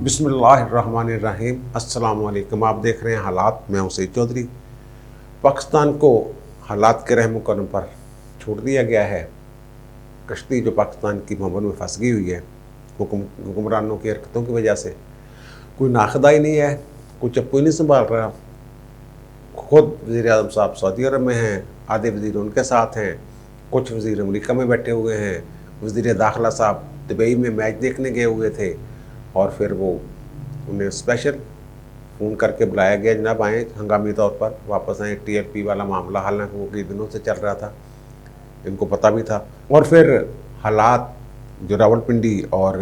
बिस्मिल्लाहिर्रहमानिर्रहीम। अस्सलाम वालेकुम। आप देख रहे हैं हालात। मैं हूं सईद चौधरी। पाकिस्तान को हालात के रहम करम पर छोड़ दिया गया है। कश्ती जो पाकिस्तान की भंवर में फंस गई हुई है हुक्मरानों की हरकतों की वजह से, कोई नाखदा ही नहीं है, कोई चप्पू ही नहीं संभाल रहा। खुद वज़ीर आज़म साहब सऊदी अरब में हैं, आधे वज़ीर उनके साथ हैं, कुछ वज़ीर अमेरिका में बैठे हुए हैं। वज़ीर दाखिला साहब दुबई में मैच देखने गए हुए थे और फिर वो उन्हें स्पेशल फ़ोन करके बुलाया गया, जनाब आएँ हंगामी तौर पर वापस आएँ। टीएलपी वाला मामला हालांकि वो कई दिनों से चल रहा था, इनको पता भी था। और फिर हालात जो रावलपिंडी और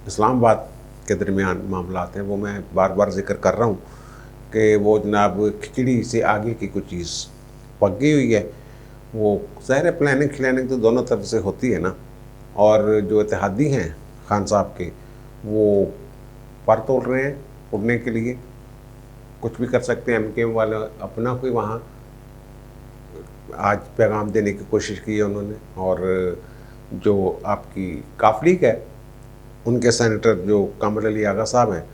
इस्लामाबाद के दरमियान मामलात हैं, वो मैं बार बार जिक्र कर रहा हूँ कि वो जनाब खिचड़ी से आगे की कोई चीज़ पक गई हुई है। वो ज़ाहिर प्लानिंग खिलानिंग तो दोनों तरफ से होती है ना। और जो इत्तेहादी हैं खान साहब के, वो पर तोड़ रहे हैं उड़ने के लिए, कुछ भी कर सकते हैं। एमके वाले अपना कोई वहाँ आज पैगाम देने की कोशिश की है उन्होंने। और जो आपकी काफ लीग है, उनके सेनेटर जो कामर अली आगा साहब हैं,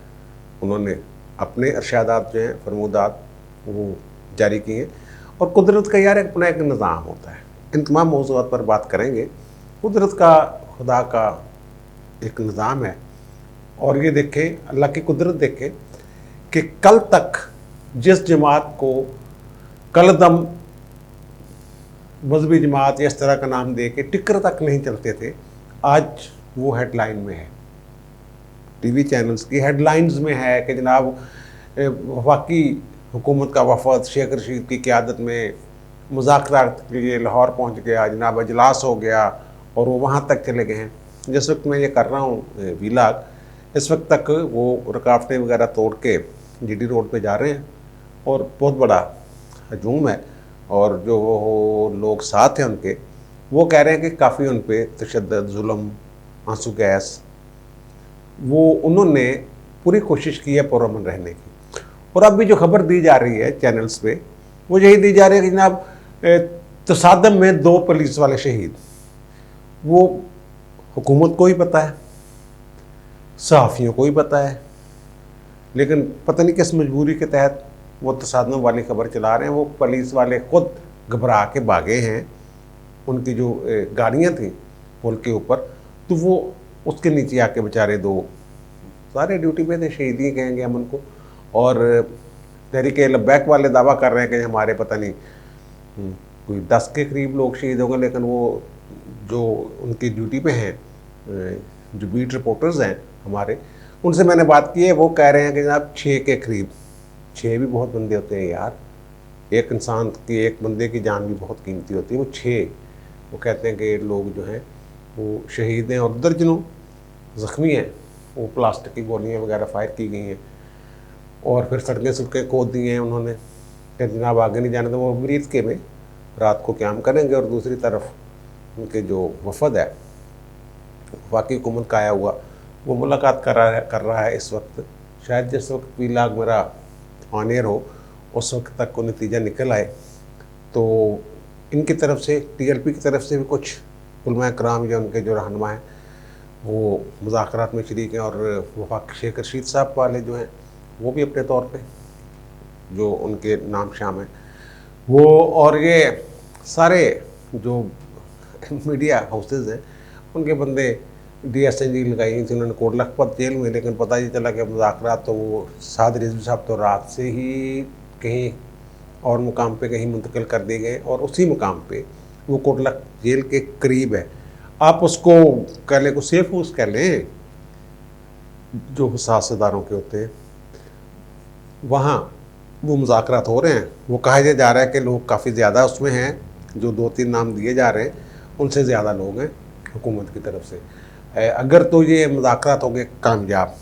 उन्होंने अपने इरशादात जो हैं फरमूदात वो जारी किए हैं। और कुदरत का यार अपना एक निज़ाम होता है। इन तमाम मौज़ूआत पर बात करेंगे। कुदरत का, खुदा का एक निज़ाम है। और ये देखें, अल्लाह की कुदरत देखें कि कल तक जिस जमात को कलदम मजहबी जमात या इस तरह का नाम दे के टिकर तक नहीं चलते थे, आज वो हेडलाइन में है, टीवी चैनल्स की हेडलाइंस में है कि जनाब वफाकी हुकूमत का वफद शेख रशीद की क़यादत में मुज़ाकरात के लिए लाहौर पहुँच गया, जनाब अजलास हो गया और वो वहाँ तक चले गए हैं। जिस वक्त मैं ये कर रहा हूँ वीलाग, इस वक्त तक वो रुकावटें वगैरह तोड़ के जीडी रोड पे जा रहे हैं और बहुत बड़ा हजूम है। और जो लोग साथ हैं उनके, वो कह रहे हैं कि काफ़ी उन पर तशद्दुद, जुल्म, आंसू गैस, वो उन्होंने पूरी कोशिश की है पुरअमन रहने की। और अब भी जो खबर दी जा रही है चैनल्स पे, वो यही दी जा रही है कि जनाब तसादम में 2 पुलिस वाले शहीद। वो हुकूमत को ही पता है, सहाफ़ियों को ही पता है, लेकिन पता नहीं किस मजबूरी के तहत वो तसादम वाली खबर चला रहे हैं। वो पुलिस वाले खुद घबरा के भागे हैं। उनकी जो गाड़ियाँ थी पुल के ऊपर, तो वो उसके नीचे आके बेचारे 2 सारे ड्यूटी पे थे, शहीद ही कहेंगे हम उनको। और तहरीक लब्बैक वाले दावा कर रहे हैं कि हमारे पता नहीं कोई 10 के करीब लोग शहीद होंगे, लेकिन वो जो उनकी ड्यूटी पे हैं, जो बीट रिपोर्टर्स हैं हमारे, उनसे मैंने बात की है, वो कह रहे हैं कि जनाब 6 के करीब। 6 भी बहुत बंदे होते हैं यार, एक इंसान की, एक बंदे की जान भी बहुत कीमती होती है। वो 6, वो कहते हैं कि लोग जो हैं वो शहीद हैं और दर्जनों ज़ख्मी हैं। वो प्लास्टिक की गोलियां वगैरह फायर की गई हैं और फिर सड़कें खोद दी हैं उन्होंने कि जनाब आगे नहीं जाने। तो वो मरीज के में रात को क़याम करेंगे। और दूसरी तरफ उनके जो वफद है वफाकी हुकूमत का आया हुआ, वो मुलाकात कर रहा है इस वक्त। शायद जिस वक्त वीलाग मेरा ऑन एयर हो, उस वक्त तक को नतीजा निकल आए तो इनकी तरफ से, टीएलपी की तरफ से भी कुछ उलमा कराम या उनके जो रहनुमा हैं वो मुज़ाकरात में शरीक हैं। और वफाक शेख रशीद साहब वाले जो हैं, वो भी अपने तौर पे जो उनके नाम शाम हैं वो, और ये सारे जो मीडिया हाउसेज हैं, उनके बंदे DSNG लगाई थी उन्होंने कोट लखपत जेल में। लेकिन पता ही चला कि मुज़ाकरात तो वो साद रिजवी साहब तो रात से ही कहीं और मुकाम पे कहीं मुंतकिल कर दिए गए, और उसी मुकाम पे वो कोटलख जेल के करीब है। आप उसको कह लें, को सेफ हाउस कह लें, जो हसास इदारों के होते हैं, वहाँ वो मुज़ाकरात हो रहे हैं। वो कहा जा रहा है कि लोग काफ़ी ज़्यादा उसमें हैं, जो 2-3 नाम दिए जा रहे हैं उनसे ज़्यादा लोग हैं हुकूमत की तरफ से। अगर तो ये मुज़ाकरात हो गए कामयाब,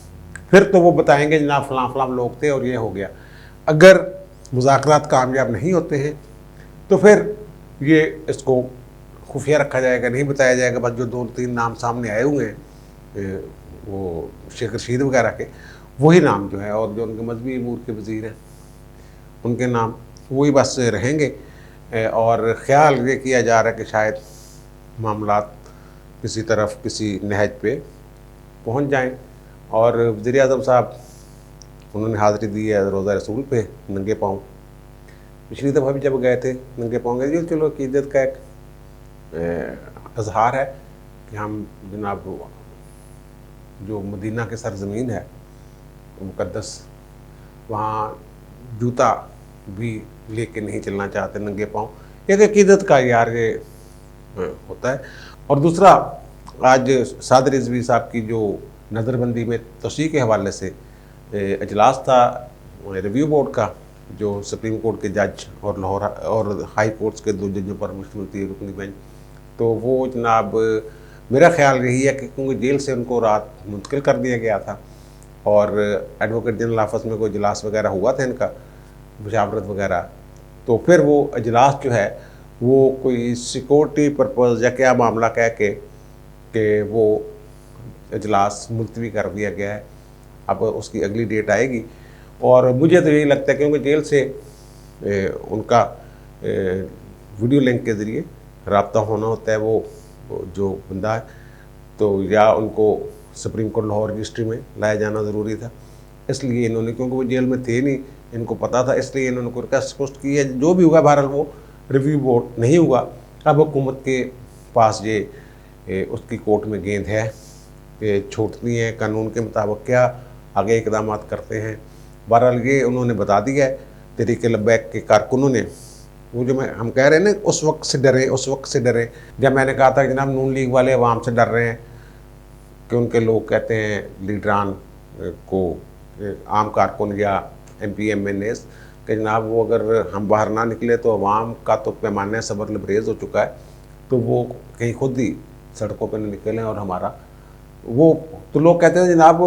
फिर तो वो बताएंगे जनाब फ़लाँ फ़लाँ लोग थे और ये हो गया। अगर मुज़ाकरात कामयाब नहीं होते हैं तो फिर ये इसको खुफिया रखा जाएगा, नहीं बताया जाएगा। बस जो 2-3 नाम सामने आए हुए हैं वो शेख रशीद वगैरह के, वही नाम जो है, और जो उनके मजहबी अमूर के वज़ीर हैं उनके नाम वही बस रहेंगे। और ख़्याल ये किया जा रहा है कि शायद मामलात किसी तरफ, किसी नहज पे पहुंच जाएं और वज़ीर आज़म साहब उन्होंने हाज़िरी दी है रोज़ा रसूल पे नंगे पाँव। पिछली दफ़ा भी जब गए थे नंगे पाँव गए, ये चलो अक़ीदत का एक इज़हार है कि हम जनाब जो मदीना के सरज़मीन है मुक़द्दस, वहाँ जूता भी लेके नहीं चलना चाहते नंगे पाँव। एक अक़ीदत का यार ये होता है। और दूसरा, आज साद रिज़वी साहब की जो नज़रबंदी में तोसीक़ के हवाले से इजलास था रिव्यू बोर्ड का, जो सुप्रीम कोर्ट के जज और लाहौर और हाई कोर्ट्स के 2 जजों पर मुश्तमिल थी रुकनी बेंच, तो वो जनाब मेरा ख्याल यही है कि क्योंकि जेल से उनको रात मुंतकिल कर दिया गया था और एडवोकेट जनरल ऑफिस में कोई इजलास वगैरह हुआ था इनका, मुशावरत वगैरह, तो फिर वो इजलास जो है वो कोई सिक्योरिटी पर्पज़ या क्या मामला कह के वो इजलास मुलतवी कर दिया गया है। अब उसकी अगली डेट आएगी और मुझे तो यही लगता है क्योंकि जेल से उनका वीडियो लिंक के ज़रिए रब्ता होना होता है, वो जो बंदा है, तो या उनको सुप्रीम कोर्ट लाहौर रजिस्ट्री में लाया जाना ज़रूरी था, इसलिए इन्होंने, क्योंकि वो जेल में थे नहीं, इनको पता था, इसलिए इन्होंने को रिक्वेस्ट पोस्ट की है। जो भी हुआ बहरहाल वो रिव्यू बोर्ड नहीं हुआ। अब हुकूमत के पास ये उसकी कोर्ट में गेंद है कि छोड़ती हैं कानून के मुताबिक क्या आगे इकदाम करते हैं। बहरहाल ये उन्होंने बता दिया है तहरीक लब्बैक के कारकुनों ने, वो जो हम कह रहे हैं ना उस वक्त से डरे, जब मैंने कहा था जनाब नून लीग वाले अवाम से डर रहे हैं कि उनके लोग कहते हैं लीडरान को, आम कारकुन या MP MNAs कि जनाब वो अगर हम बाहर ना निकले तो अवाम का तो पैमाना सब्र लबरेज़ हो चुका है, तो वो कहीं खुद ही सड़कों पर निकलें और हमारा वो, तो लोग कहते हैं जनाब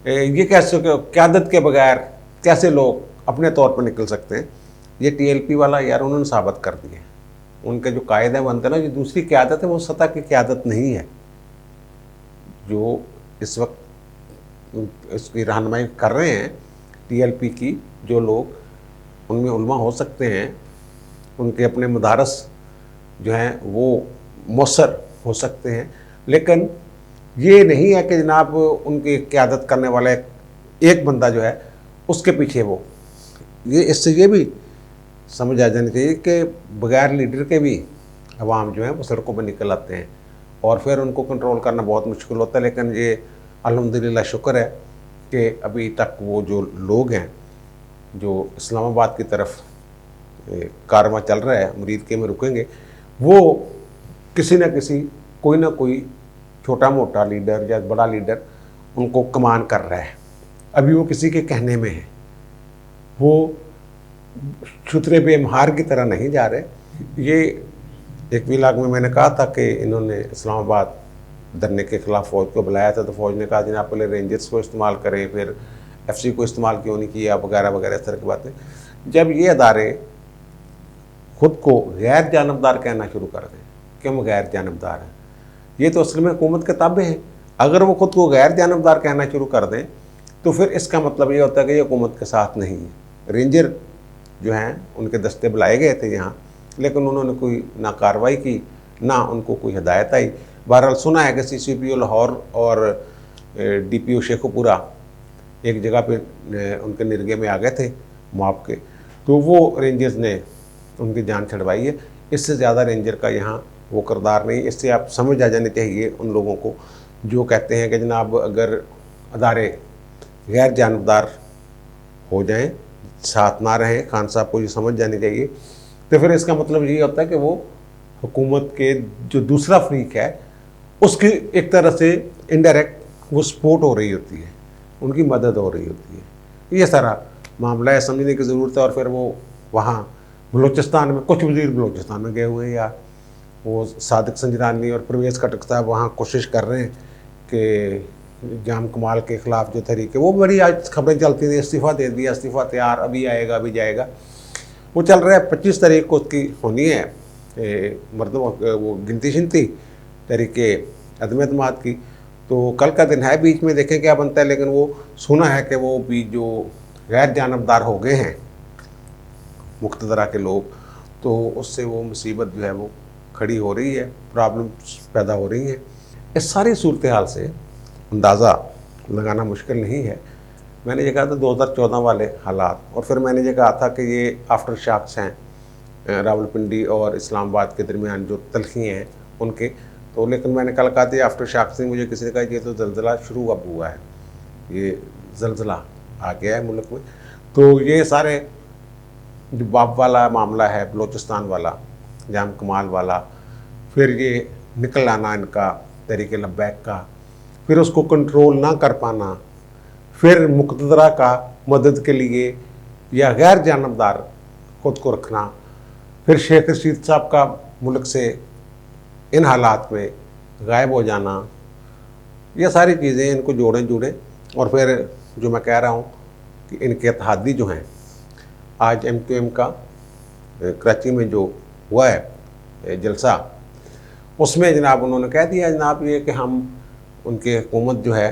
ये कैसे क़यादत के बगैर कैसे लोग अपने तौर पर निकल सकते हैं। ये TLP वाला यार उन्होंने साबित कर दिया, उनके जो कायदे हैं बनते ना, जो दूसरी क़यादत है वो सतह की क़यादत नहीं है। जो इस वक्त इसकी रहनुमाई कर रहे हैं TLP की जो लोग, उनमें उलमा हो सकते हैं, उनके अपने मदारस जो हैं वो मौसर हो सकते हैं, लेकिन ये नहीं है कि जनाब उनकी क़यादत करने वाला एक बंदा जो है उसके पीछे वो, ये इससे ये भी समझ आ जानी चाहिए कि बग़ैर लीडर के भी अवाम जो है वो सड़कों पर निकल आते हैं और फिर उनको कंट्रोल करना बहुत मुश्किल होता है। लेकिन ये अल्हम्दुलिल्लाह शुक्र है कि अभी तक वो जो लोग हैं जो इस्लामाबाद की तरफ कारवां चल रहा है, मुरीद के में रुकेंगे, वो किसी न किसी कोई ना कोई छोटा मोटा लीडर या बड़ा लीडर उनको कमान कर रहा है। अभी वो किसी के कहने में है, वो छुतरे बेमहार की तरह नहीं जा रहे। ये एक व्लॉग में मैंने कहा था कि इन्होंने इस्लामाबाद धरने के ख़िलाफ़ फ़ौज को बुलाया था, तो फ़ौज ने कहा जनाब पहले रेंजर्स को इस्तेमाल करें, फिर FC को इस्तेमाल क्यों नहीं किया वगैरह वगैरह इस तरह की बातें। जब ये अदारे ख़ुद को गैर जानबदार कहना शुरू कर दें कि हम गैर जानबदार हैं, ये तो असल में हुकूमत के ताबे हैं। अगर वो ख़ुद को गैर जानबदार कहना शुरू कर दें तो फिर इसका मतलब ये होता है कि ये हुकूमत के साथ नहीं है। रेंजर जो हैं उनके दस्ते बुलाए गए थे यहाँ, लेकिन उन्होंने कोई ना कार्रवाई की, ना उनको कोई हिदायत आई। बहरहाल सुना है कि CCPO लाहौर और DPO शेखुपुरा एक जगह पे उनके निर्गे में आ गए थे मुआब के, तो वो रेंजर्स ने उनकी जान छड़वाई है। इससे ज़्यादा रेंजर का यहाँ वो किरदार नहीं। इससे आप समझ आ जानी चाहिए उन लोगों को जो कहते हैं कि जनाब अगर अदारे गैर जानबदार हो जाएं, साथ ना रहें, खान साहब को ये समझ जानी चाहिए। तो फिर इसका मतलब यही होता है कि वो हुकूमत के जो दूसरा फ्रीक है उसकी एक तरह से इनडायरेक्ट वो सपोर्ट हो रही होती है, उनकी मदद हो रही होती है। ये सारा मामला है, समझने की ज़रूरत है। और फिर वो वहाँ बलूचिस्तान में कुछ वज़ीर बलूचिस्तान में गए हुए हैं यार, वो सादिक संजरानी और परवेज़ खटक साहब वहाँ कोशिश कर रहे हैं कि जाम कमाल के ख़िलाफ़ जो तरीके, वो बड़ी आज खबरें चलती थी इस्तीफ़ा दे दिया, इस्तीफ़ा तैयार, अभी आएगा अभी जाएगा, वो चल रहा है। 25 तारीख को उसकी होनी है मरदम वो गिनती शिनती तरीके अदम एतमाद की, तो कल का दिन है, बीच में देखें क्या बनता है। लेकिन वो सुना है कि वो भी जो गैर जानबदार हो गए हैं मुक़्तदरा के लोग, तो उससे वो मुसीबत जो है वो खड़ी हो रही है, प्रॉब्लम्स पैदा हो रही हैं। इस सारी सूरत हाल से अंदाज़ा लगाना मुश्किल नहीं है। मैंने ये कहा था 2014 वाले हालात, और फिर मैंने ये कहा था कि ये आफ्टर शॉक्स हैं रावलपिंडी और इस्लामाबाद के दरमियान जो तलखी हैं उनके। तो लेकिन मैंने कल कहा था आफ्टर शॉक्स नहीं, मुझे किसी ने कहा ये तो जल्जला शुरू अब हुआ है, ये जल्जला आ गया है मुल्क में। तो ये सारे जो बाप वाला मामला है, बलूचिस्तान वाला, जाम कमाल वाला, फिर ये निकल आना इनका तहरीक लब्बैक का, फिर उसको कंट्रोल ना कर पाना, फिर मुक़तदरा का मदद के लिए या गैर जानबदार खुद को रखना, फिर शेख रशीद साहब का मुल्क से इन हालात में गायब हो जाना, ये सारी चीज़ें इनको जोड़ें। और फिर जो मैं कह रहा हूँ कि इनके इत्तेहादी जो हैं, आज MQM का कराची में जो हुआ है जलसा, उसमें जनाब उन्होंने कह दिया जनाब ये कि हम उनकी हुकूमत जो है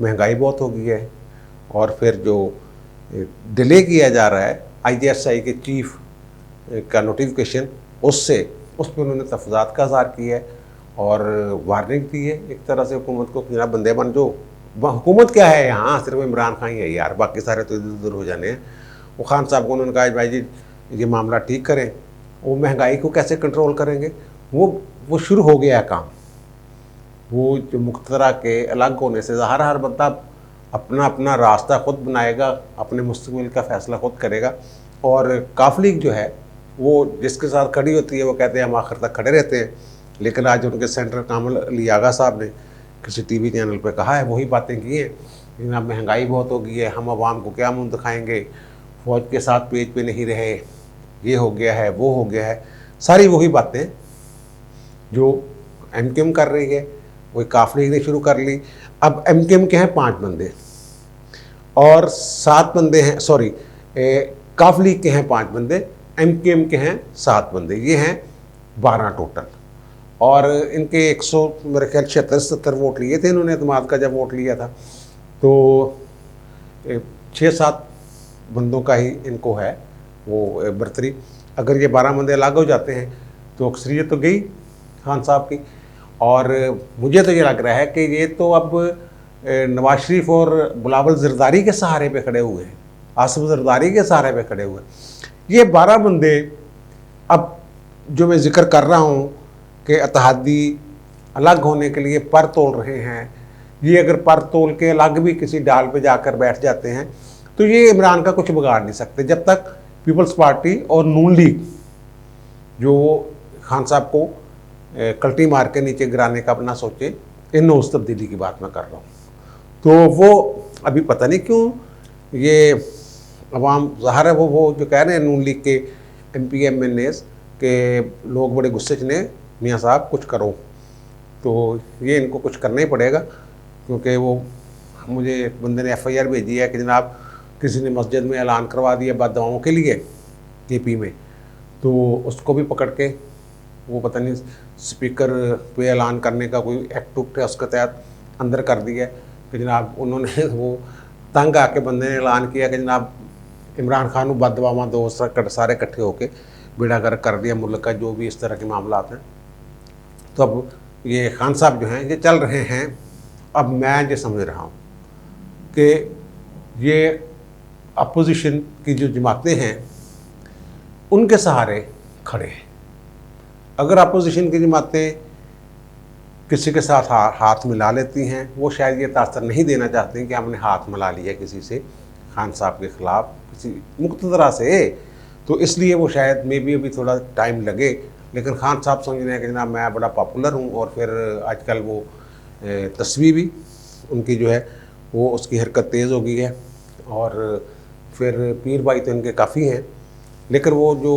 महंगाई बहुत हो गई है, और फिर जो डिले किया जा रहा है IGSI के चीफ का नोटिफिकेशन, उस पर उन्होंने तफजात का इज़हार किया है और वार्निंग दी है एक तरह से हुकूमत को, जनाब बंदे बन जो हुकूमत क्या है यहाँ, सिर्फ इमरान खान ही है यार, बाकी सारे तो इधर उधर हो जाने हैं। वो खान साहब को उन्होंने कहा भाई जी ये मामला ठीक करें, वो महंगाई को कैसे कंट्रोल करेंगे, वो शुरू हो गया काम। वो जो मुक़तदरा के अलग होने से हर बंदा अपना अपना रास्ता ख़ुद बनाएगा, अपने मुस्तक़बिल का फ़ैसला ख़ुद करेगा। और काफ लीग जो है वो जिसके साथ खड़ी होती है वो कहते हैं हम आखिर तक खड़े रहते हैं, लेकिन आज उनके सेंटर कामल अली आगा साहब ने किसी TV चैनल पर कहा है, वही बातें की हैं, लेकिन अब महंगाई बहुत हो गई है, हम आवाम को क्या मुँह दिखाएँगे, फ़ौज के साथ पेज पे नहीं रहे, ये हो गया है, वो हो गया है, सारी वही बातें जो MQM कर रही है, वही काफ लीग ने शुरू कर ली। अब MQM के हैं 5 बंदे और 7 बंदे हैं, सॉरी काफ लीग के हैं 5 बंदे, MQM के हैं 7 बंदे, ये हैं 12 टोटल। और इनके 100 मेरे ख्याल 76-77 वोट लिए थे इन्होंने एतमाद का जब वोट लिया था, तो 6-7 बंदों का ही इनको है वो बर्तरी। अगर ये 12 बंदे अलग हो जाते हैं तो अक्सरियत तो गई खान साहब की। और मुझे तो ये लग रहा है कि ये तो अब नवाज शरीफ और बिलावल ज़रदारी के सहारे पे खड़े हुए हैं, आसिफ ज़रदारी के सहारे पे खड़े हुए हैं। ये 12 बंदे अब जो मैं ज़िक्र कर रहा हूँ कि इत्तेहादी अलग होने के लिए पर तोल रहे हैं, ये अगर पर तोल के अलग भी किसी डाल पे जाकर बैठ जाते हैं तो ये इमरान का कुछ बिगाड़ नहीं सकते, जब तक पीपल्स पार्टी और नून लीग जो खान साहब को कल्टी मार के नीचे गिराने का अपना सोचे, इन उस तब्दीली की बात मैं कर रहा हूँ। तो वो अभी पता नहीं क्यों ये अवाम ज़ाहिर है वो जो कह रहे हैं नून लीग के MP MLAs के लोग बड़े गुस्से ने, मियाँ साहब कुछ करो, तो ये इनको कुछ करना ही पड़ेगा। क्योंकि वो मुझे एक बंदे ने FIR भेजी है कि जनाब किसी ने मस्जिद में ऐलान करवा दिया बददुआओं के लिए KP में, तो उसको भी पकड़ के वो पता नहीं स्पीकर पे ऐलान करने का कोई एक्ट है उसके तहत अंदर कर दिया कि जनाब उन्होंने वो तंग आके बंदे ने ऐलान किया कि जनाब इमरान खान को बददुआवां दो, सारे इकट्ठे होके बेड़ा गर्क कर दिया मुल्क का, जो भी इस तरह के मामला हैं। तो अब ये खान साहब जो हैं ये चल रहे हैं। अब मैं ये समझ रहा हूँ कि ये अपोजिशन की जो जमातें हैं उनके सहारे खड़े हैं। अगर अपोजिशन की जमातें किसी के साथ हाथ मिला लेती हैं, वो शायद ये तासर नहीं देना चाहते कि हमने हाथ मिला लिया किसी से खान साहब के ख़िलाफ़ किसी मुक़तदरा से, तो इसलिए वो शायद मे भी अभी थोड़ा टाइम लगे। लेकिन खान साहब समझ रहे हैं कि जनाब मैं बड़ा पॉपुलर हूँ, और फिर आजकल वो तस्वीर भी उनकी जो है वो उसकी हरकत तेज़ हो गई है, और फिर पीर भाई तो इनके काफ़ी हैं, लेकिन वो जो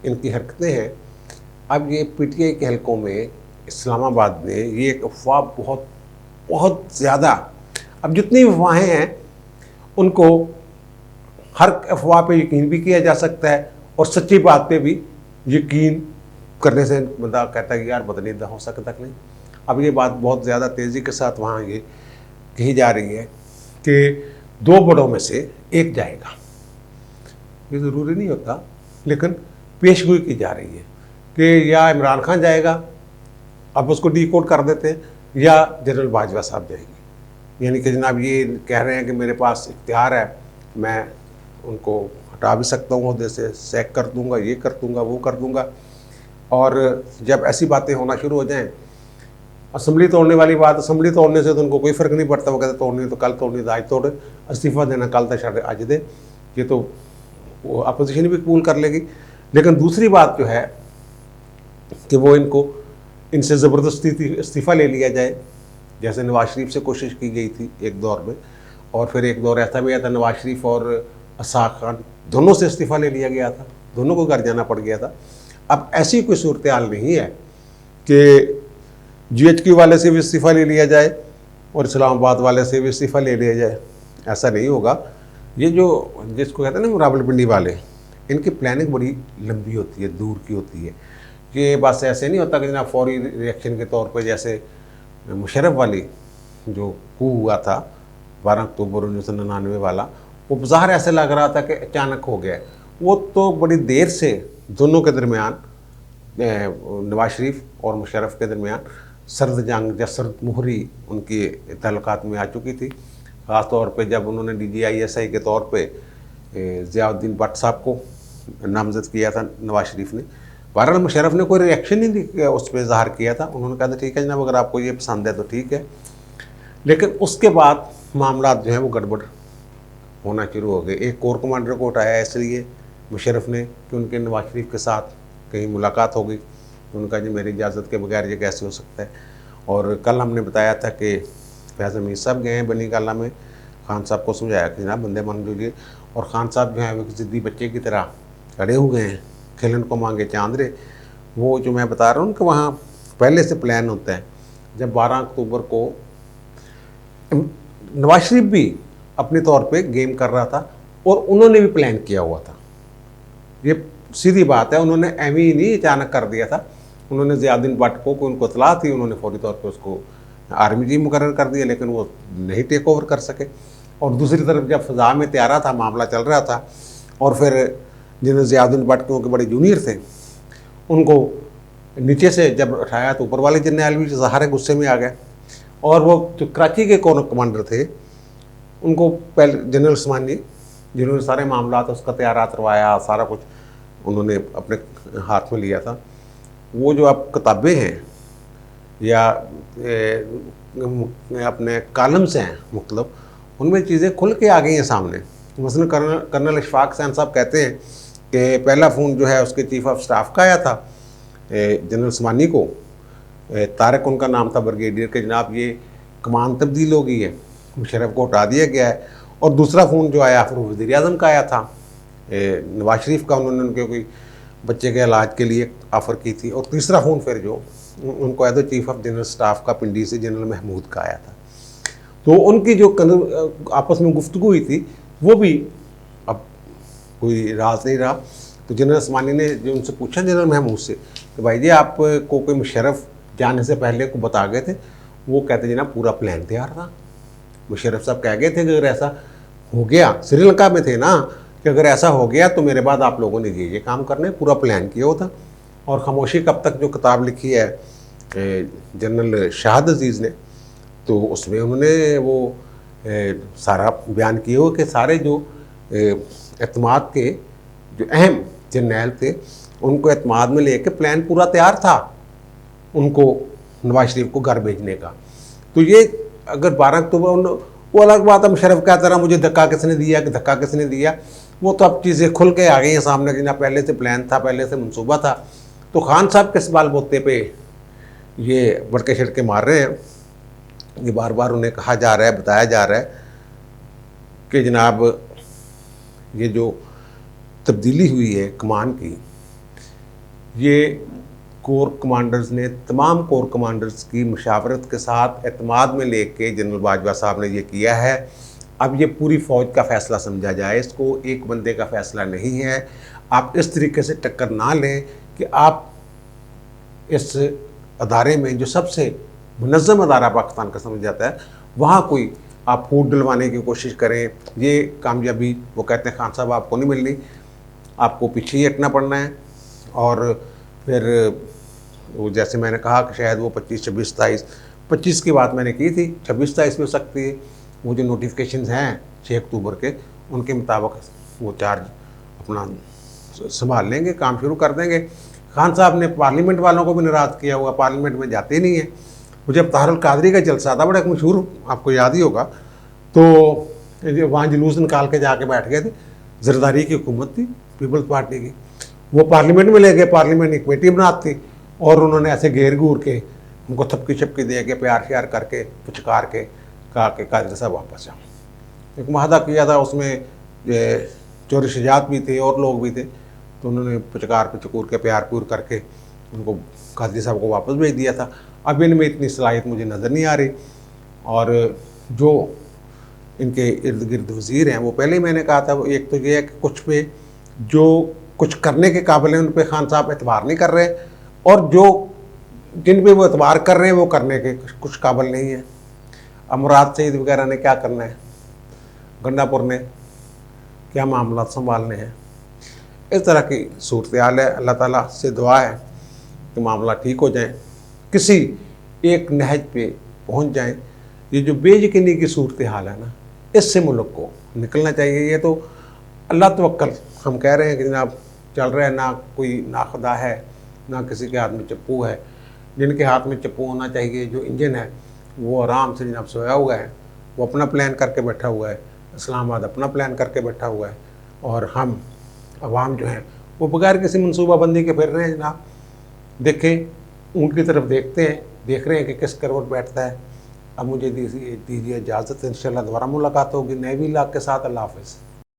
इनकी हरकतें हैं अब ये PTI के हलकों में इस्लामाबाद में ये एक अफवाह बहुत ज़्यादा, अब जितनी अफवाहें हैं उनको हर अफवाह पे यकीन भी किया जा सकता है और सच्ची बात पे भी यकीन करने से बंदा कहता है कि यार बदली हो सकता नहीं। अब ये बात बहुत ज़्यादा तेज़ी के साथ वहाँ ये कही जा रही है कि 2 बड़ों में से एक जाएगा, ये ज़रूरी नहीं होता, लेकिन पेशगोई की जा रही है कि या इमरान खान जाएगा, अब उसको डिकोड कर देते हैं, या जनरल बाजवा साहब जाएंगे। यानी कि जनाब ये कह रहे हैं कि मेरे पास इख्तियार है, मैं उनको हटा भी सकता हूँ ओहदे से, सैक कर दूँगा, ये कर दूँगा, वो कर दूँगा। और जब ऐसी बातें होना शुरू हो जाएं, असेंबली तोड़ने वाली बात, असेंबली तोड़ने से तो उनको कोई फ़र्क नहीं पड़ता, वो कहते तोड़नी तो कल तोड़नी तो आज तोड़, इस्तीफ़ा देना कल तक छाड़े आज दे, ये तो वो अपोजिशन भी कबूल कर लेगी। लेकिन दूसरी बात जो है कि वो इनसे ज़बरदस्ती इस्तीफ़ा ले लिया जाए, जैसे नवाज शरीफ से कोशिश की गई थी एक दौर में, और फिर एक दौर ऐसा भी आया था नवाज शरीफ और असाक खान दोनों से इस्तीफ़ा ले लिया गया था, दोनों को घर जाना पड़ गया था। अब ऐसी कोई सूरत हाल नहीं है कि GHQ वाले से भी इस्तीफ़ा ले लिया जाए और इस्लामाबाद वाले से भी इस्तीफ़ा ले लिया जाए, ऐसा नहीं होगा। ये जो जिसको कहते हैं ना रावलपिंडी वाले, इनकी प्लानिंग बड़ी लंबी होती है, दूर की होती है। ये बस ऐसे नहीं होता कि जनाब फौरी रिएक्शन के तौर पे, जैसे मुशर्रफ वाली जो कू हुआ था 12 अक्टूबर 1999 वाला, वो बाहर ऐसे लग रहा था कि अचानक हो गया। वो तो बड़ी देर से दोनों के दरमियान, नवाज शरीफ और मुशर्रफ के दरमियान सर्द जंग या सर्द मुहरी उनकी तल्लुकात में आ चुकी थी। ख़ास तौर पे जब उन्होंने DGI-SI के तौर पे ज़ियाउद्दीन भट्ट साहब को नामज़द किया था नवाज शरीफ ने। बहरहाल मुशर्रफ ने कोई रिएक्शन नहीं उस पर ज़ाहिर किया था, उन्होंने कहा था ठीक है जनाब, अगर आपको ये पसंद है तो ठीक है। लेकिन उसके बाद मामला जो हैं वो गड़बड़ होना शुरू हो गए। एक कोर कमांडर को उठाया इसलिए मुशर्रफ ने कि उनके नवाज शरीफ के साथ कहीं मुलाकात हो गई, तो उनका जी मेरी इजाज़त के बगैर ये कैसे हो सकता है। और कल हमने बताया था कि फैज़ हमीद साहब गए हैं बनी गाला में, खान साहब को समझाया कि जनाब बंदे मान लीजिए, और खान साहब जो हैं वो ज़िद्दी बच्चे की तरह खड़े हुए हैं, खिलन को मांगे चांदरे। वो जो मैं बता रहा हूँ कि वहाँ पहले से प्लान होता है। जब 12 अक्टूबर को नवाज शरीफ भी अपने तौर पे गेम कर रहा था और उन्होंने भी प्लान किया हुआ था, ये सीधी बात है, उन्होंने एवं ही नहीं अचानक कर दिया था। उन्होंने ज़ियाउद्दीन भट्ट को उनको इतला थी, उन्होंने फौरी तौर पे उसको आर्मी चीफ मुकर्रर कर दिया, लेकिन वो नहीं टेक ओवर कर सके। और दूसरी तरफ जब फ़ज़ा में तैयारा था, मामला चल रहा था, और फिर जिन्हें ज़ियाउद्दीन भट्ट के बड़े जूनियर थे, उनको नीचे से जब उठाया तो ऊपर वाले जर्नल भी ज़ाहिर गुस्से में आ गए। और वो जो कराची के कोर कमांडर थे, उनको पहले जनरल उस्मानी, जिन्होंने सारे मामला उसका तैयारा करवाया, सारा कुछ उन्होंने अपने हाथ में लिया था। वो जो अब किताबें हैं या अपने कॉलम्स हैं मुख्तलिफ, उनमें चीज़ें खुल के आ गई हैं सामने। मसलन कर्नल इशफाक हुसैन साहब कहते हैं कि पहला फ़ोन जो है उसके चीफ ऑफ स्टाफ का आया था जनरल उस्मानी को, तारक उनका नाम था ब्रिगेडियर के, जनाब ये कमान तब्दील हो गई है, मुशर्रफ को हटा दिया गया है। और दूसरा फ़ोन जो आया फिर वज़ीर आज़म का आया था, नवाज शरीफ का, उन्होंने उनके कोई बच्चे के इलाज के लिए ऑफ़र की थी। और तीसरा फ़ोन फिर जो उनको आया था चीफ ऑफ जनरल स्टाफ का पिंडी से जनरल महमूद का आया था। तो उनकी जो आपस में गुफ्तगू हुई थी वो भी अब कोई राज नहीं रहा। तो जनरल उस्मानी ने जो उनसे पूछा जनरल महमूद से कि भाई जी आपको कोई मुशर्रफ जाने से पहले को बता गए थे? वो कहते जनाब पूरा प्लान तैयार था, मुशर्रफ साहब कह गए थे कि अगर ऐसा हो गया, श्रीलंका में थे ना, कि अगर ऐसा हो गया तो मेरे बाद आप लोगों ने ये काम करने, पूरा प्लान किया होता। और खामोशी कब तक जो किताब लिखी है जनरल शाहद अजीज़ ने, तो उसमें उन्होंने वो सारा बयान किया हो कि सारे जो एतमाद के जो अहम जर्नैल थे उनको एतमाद में लेके प्लान पूरा तैयार था उनको नवाज शरीफ को घर भेजने का। तो ये अगर 12 अक्टूबर, वो अलग बात है मुशर्रफ कहता रहा मुझे धक्का किसने दिया कि धक्का किसने दिया, वो तो अब चीज़ें खुल के आ गई हैं सामने कि ना पहले से प्लान था, पहले से मंसूबा था। तो खान साहब किस बाल बोते पे ये बड़के छिड़के मार रहे हैं, ये बार बार उन्हें कहा जा रहा है, बताया जा रहा है कि जनाब ये जो तब्दीली हुई है कमान की, ये कोर कमांडर्स ने, तमाम कोर कमांडर्स की मशावरत के साथ एतमाद में लेके जनरल बाजवा साहब ने ये किया है। अब ये पूरी फ़ौज का फ़ैसला समझा जाए, इसको एक बंदे का फ़ैसला नहीं है। आप इस तरीके से टक्कर ना लें कि आप इस अदारे में जो सबसे मुनज़्ज़म अदारा पाकिस्तान का समझ जाता है, वहाँ कोई आप फूट डलवाने की कोशिश करें। ये कामयाबी वो कहते हैं खान साहब आपको नहीं मिलनी, आपको पीछे ही हटना पड़ना है। और फिर वो जैसे मैंने कहा कि शायद वो 25, 26, 27 25 की बात मैंने की थी, 26-27 में हो सकती है। वो जो नोटिफिकेशंस हैं 6 अक्टूबर के, उनके मुताबिक वो चार्ज अपना संभाल लेंगे, काम शुरू कर देंगे। खान साहब ने पार्लियामेंट वालों को भी नाराज़ किया हुआ, पार्लियामेंट में जाते ही नहीं है। मुझे अब तारुल कादरी का जलसा था, बड़ा एक मशहूर, आपको याद ही होगा, तो वहाँ जुलूस निकाल के जाके बैठ गए थे। जरदारी की हुकूमत थी, पीपल्स पार्टी की, वो पार्लियामेंट में ले गए, पार्लियामेंट एक कमेटी बनाती और उन्होंने ऐसे घेर घूर के उनको थपकी छपकी दे के प्यार श्यार करके पुचकार के कहा कि कादरी साहब वापस जाओ। एक माहदा किया था, उसमें चोरी शजात भी थे और लोग भी थे, तो उन्होंने पुचकार पुचकूर के प्यार पूर करके उनको कादरी साहब को वापस भेज दिया था। अब इनमें इतनी सलाहियत मुझे नज़र नहीं आ रही। और जो इनके इर्द गिर्द वज़ीर हैं, वो पहले ही मैंने कहा था, वो एक तो ये है कि कुछ पे जो कुछ करने के काबिल हैं उन पे खान साहब एतबार नहीं कर रहे, और जो जिन पे वो एतबार कर रहे हैं वो करने के कुछ काबिल नहीं है। अब मुराद सईद वगैरह ने क्या करना है, गंडापुर ने क्या मामला संभालने हैं, इस तरह की सूरत हाल है। अल्लाह ताला से दुआ है कि मामला ठीक हो जाए, किसी एक नहज पे पहुंच जाएं। ये जो बेयकीनी की सूरत हाल है ना, इससे मुल्क को निकलना चाहिए। ये तो अल्लाह तवक्कल हम कह रहे हैं कि जनाब चल रहा है, ना कोई नाखुदा है, ना किसी के हाथ में चप्पू है। जिनके हाथ में चप्पू होना चाहिए, जो इंजन है, वो आराम से जनाब सोया हुआ है, वो अपना प्लान करके बैठा हुआ है, इस्लामाबाद अपना प्लान करके बैठा हुआ है, और हम अवाम जो हैं वो बगैर किसी मनसूबाबंदी के फिर रहे हैं जनाब। देखें, ऊँट की तरफ देखते हैं, देख रहे हैं कि किस करवट बैठता है। अब मुझे दीजिए इजाज़त, इंशाल्लाह दोबारा मुलाकात होगी नए व्लॉग के साथ। अल्लाह हाफ़िज़।